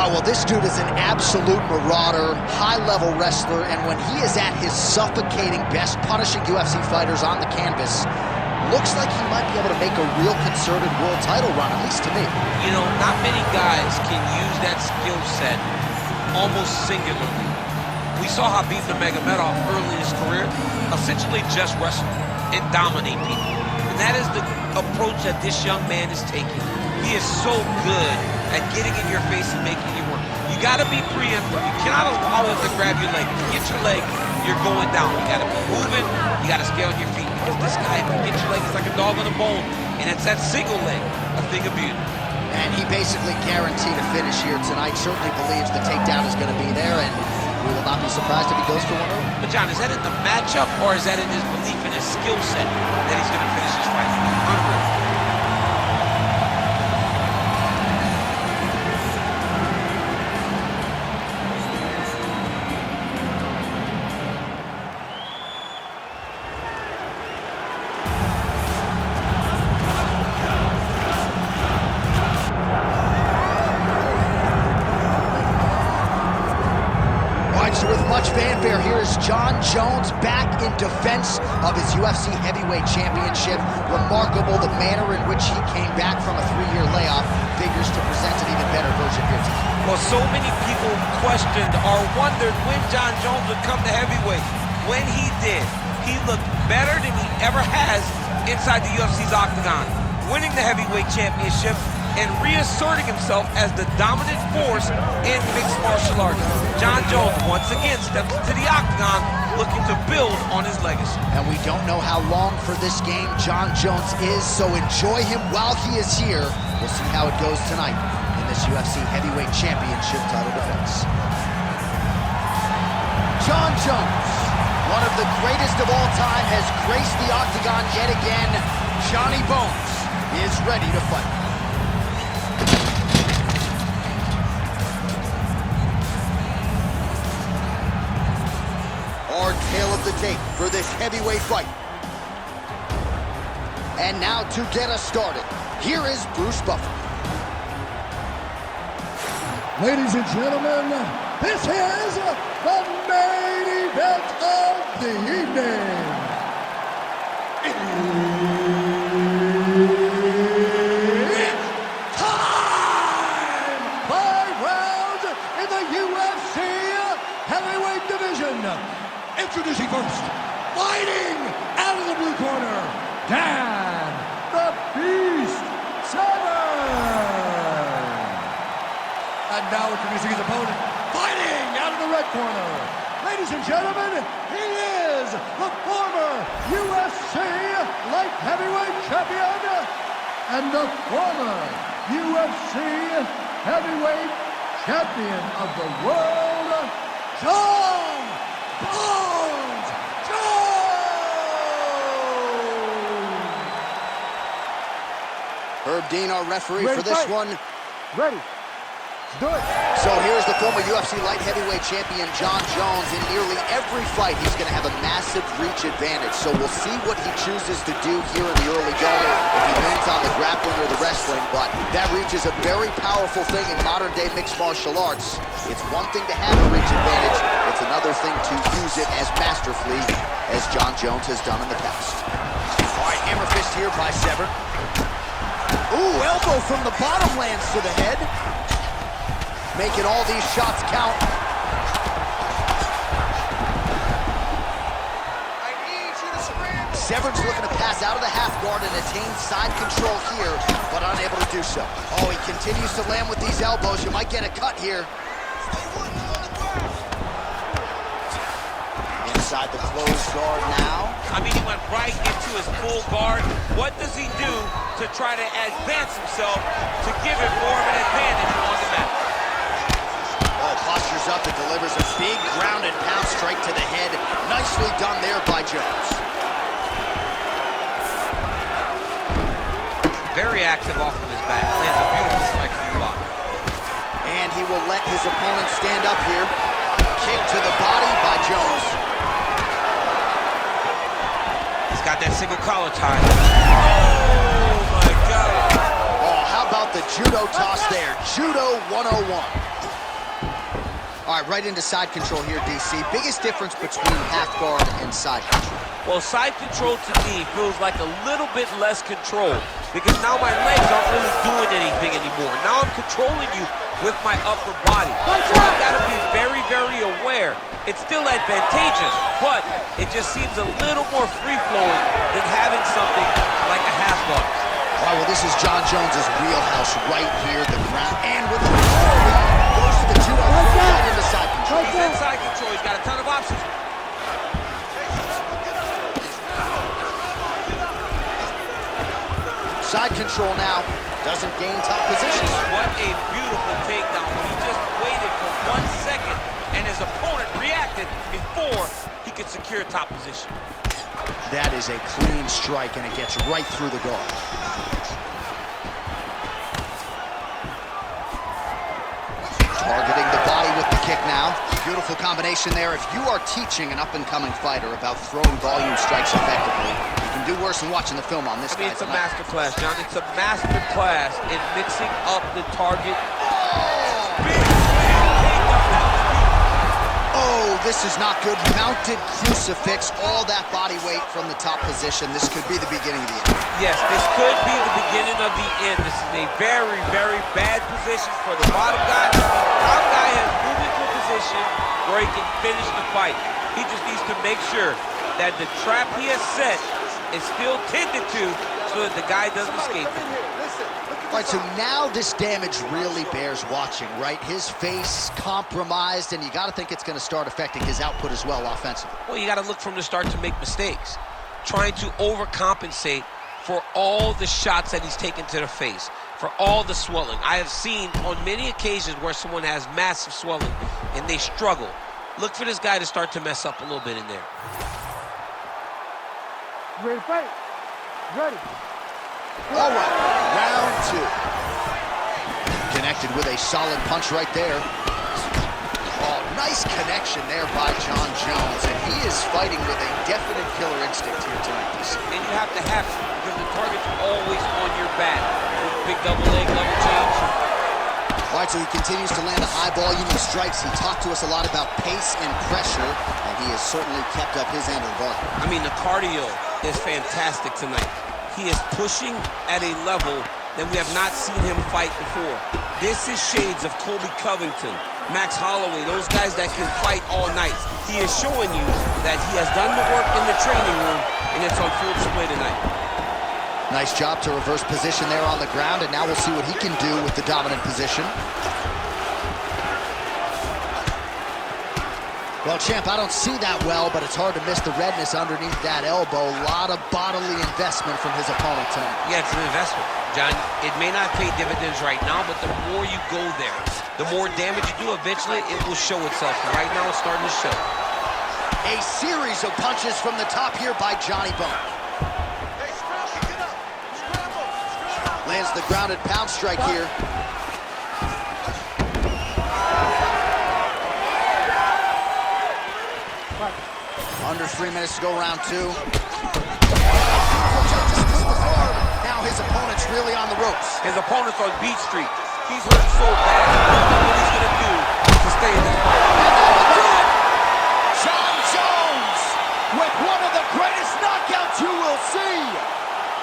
Well, this dude is an absolute marauder, high-level wrestler, and when he is at his suffocating best, punishing UFC fighters on the canvas, looks like he might be able to make a real concerted world title run, at least to me. You know, not many guys can use that skill set almost singularly. We saw Khabib Nurmagomedov early in his career essentially just wrestle and dominate people. And that is the approach that this young man is taking. He is so good at getting in your face and making you work. You gotta be preemptive. You cannot allow him to grab your leg. If you get your leg, you're going down. You gotta be moving, you gotta stay on your feet. Because this guy, if you get your leg, it's like a dog on a bone. And it's that single leg, a thing of beauty. And he basically guaranteed a finish here tonight. Certainly believes the takedown is gonna be there, and we will not be surprised if he goes for one over. But John, is that in the matchup, or is that in his belief in his skill set that he's gonna finish this fight? With much fanfare, here is Jon Jones back in defense of his UFC heavyweight championship. Remarkable the manner in which he came back from a 3-year layoff. Figures to present an even better version here tonight. Well, so many people questioned or wondered when Jon Jones would come to heavyweight. When he did, he looked better than he ever has inside the UFC's octagon, winning the heavyweight championship and reasserting himself as the dominant force in mixed martial arts. Jon Jones once again steps into the octagon looking to build on his legacy. And we don't know how long for this game Jon Jones is, so enjoy him while he is here. We'll see how it goes tonight in this UFC heavyweight championship title defense. Jon Jones, one of the greatest of all time, has graced the octagon yet again. Johnny Bones is ready to fight. Our tale of the tape for this heavyweight fight. And now to get us started, here is Bruce Buffer. Ladies and gentlemen, this is the main event of the evening. It's time! 5 rounds in the UFC heavyweight division. Introducing first, fighting out of the blue corner, Dan the Beast Severn. And now introducing his opponent, fighting out of the red corner. Ladies and gentlemen, he is the former UFC light heavyweight champion and the former UFC heavyweight champion of the world, Jon Jones! Herb Dean, our referee for this one. Ready. Do it. So here's the former UFC light heavyweight champion, Jon Jones. In nearly every fight, he's going to have a massive reach advantage. So we'll see what he chooses to do here in the early going, if he leans on the grappling or the wrestling. But that reach is a very powerful thing in modern-day mixed martial arts. It's one thing to have a reach advantage. It's another thing to use it as masterfully as Jon Jones has done in the past. All right, hammer fist here by Severn. Ooh, elbow from the bottom lands to the head. Making all these shots count. I need you to scramble. Severn's looking to pass out of the half guard and attain side control here, but unable to do so. Oh, he continues to land with these elbows. You might get a cut here. Inside the closed guard now. I mean, he went right into his full guard. What does he do to try to advance himself to give him more of an advantage on the mat? Oh, postures up and delivers a big ground and pound strike to the head. Nicely done there by Jones. Very active off of his back. Lands a beautiful strike from the block. And he will let his opponent stand up here. Kick to the body by Jones. He's got that single collar tie. Oh, my God. Oh, how about the judo toss there? Judo 101. All right, right into side control here, DC. Biggest difference between half guard and side control? Well, side control to me feels like a little bit less control because now my legs aren't really doing anything anymore. Now I'm controlling you with my upper body. So I've got to be very, very aware. It's still advantageous, but it just seems a little more free-flowing than having something like a half guard. All right, well, this is Jon Jones' wheelhouse right here, the ground. And with the goes to the 2-0 right into side control. He's in side control. He's got a ton of options. Side control now. Doesn't gain top position. What a beautiful takedown. He just waited for 1 second, and his opponent reacted before he could secure top position. That is a clean strike, and it gets right through the guard. Targeting the body with the kick now. Beautiful combination there. If you are teaching an up-and-coming fighter about throwing volume strikes effectively, you can do worse than watching the film on this guy. It's a master class, John. It's a master class in mixing up the target. Oh, this is not good. Mounted crucifix, all that body weight from the top position. This could be the beginning of the end. Yes, this could be the beginning of the end. This is a very, very bad position for the bottom guy. The top guy has moved into a position where he can finish the fight. He just needs to make sure that the trap he has set is still tended to so that the guy doesn't escape it. All right, so now this damage really bears watching, right? His face compromised, and you got to think it's going to start affecting his output as well offensively. Well, you got to look from the start to make mistakes. Trying to overcompensate for all the shots that he's taken to the face, for all the swelling. I have seen on many occasions where someone has massive swelling and they struggle. Look for this guy to start to mess up a little bit in there. Ready to fight? Ready. All right, round two. Connected with a solid punch right there. Oh, nice connection there by Jon Jones, and he is fighting with a definite killer instinct here tonight, DC. And you have to have it because the target's always on your back. Big double leg, level change. All right, so he continues to land a high volume of strikes. He talked to us a lot about pace and pressure, and he has certainly kept up his end of the bargain. I mean, the cardio is fantastic tonight. He is pushing at a level that we have not seen him fight before. This is shades of Colby Covington, Max Holloway, those guys that can fight all night. He is showing you that he has done the work in the training room, and it's on full display tonight. Nice job to reverse position there on the ground, and now we'll see what he can do with the dominant position. Well, champ, I don't see that well, but it's hard to miss the redness underneath that elbow. A lot of bodily investment from his opponent tonight. Yeah, it's an investment, John. It may not pay dividends right now, but the more you go there, the more damage you do, eventually it will show itself. Right now, it's starting to show. A series of punches from the top here by Johnny Bone. Lands the grounded pound strike here. Under 3 minutes to go, round two. Now his opponent's really on the ropes. His opponent's on Beach Street. He's hurt so bad. What he's going to do to stay in this fight. Jon Jones with one of the greatest knockouts you will see.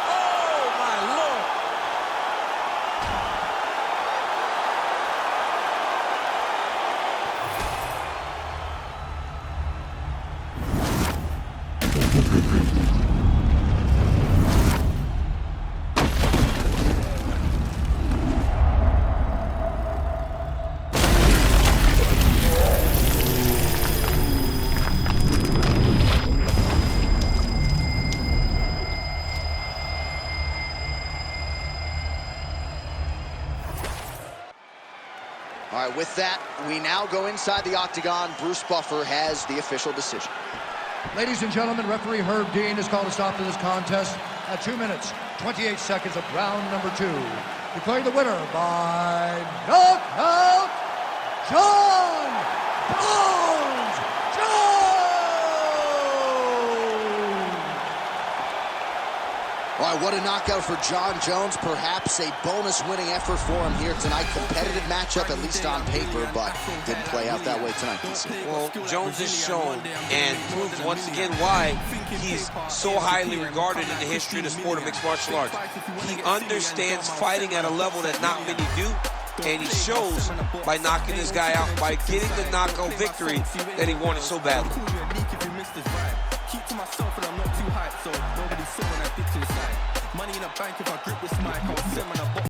Oh, my Lord. All right, with that, we now go inside the octagon. Bruce Buffer has the official decision. Ladies and gentlemen, referee Herb Dean has called a stop to this contest at 2 minutes, 28 seconds of round number 2. Declaring the winner by knockout, Jon Jones! All right, what a knockout for Jon Jones. Perhaps a bonus winning effort for him here tonight. Competitive matchup, at least on paper, but didn't play out that way tonight, DC. Well, Jones has shown and proves once again why he's so highly regarded in the history of the sport of mixed martial arts. He understands fighting at a level that not many do, and he shows by knocking this guy out, by getting the knockout victory that he wanted so badly. Keep to myself and I'm not too hyped, so nobody saw when I dipped inside. Money in the bank if I grip this mic, I was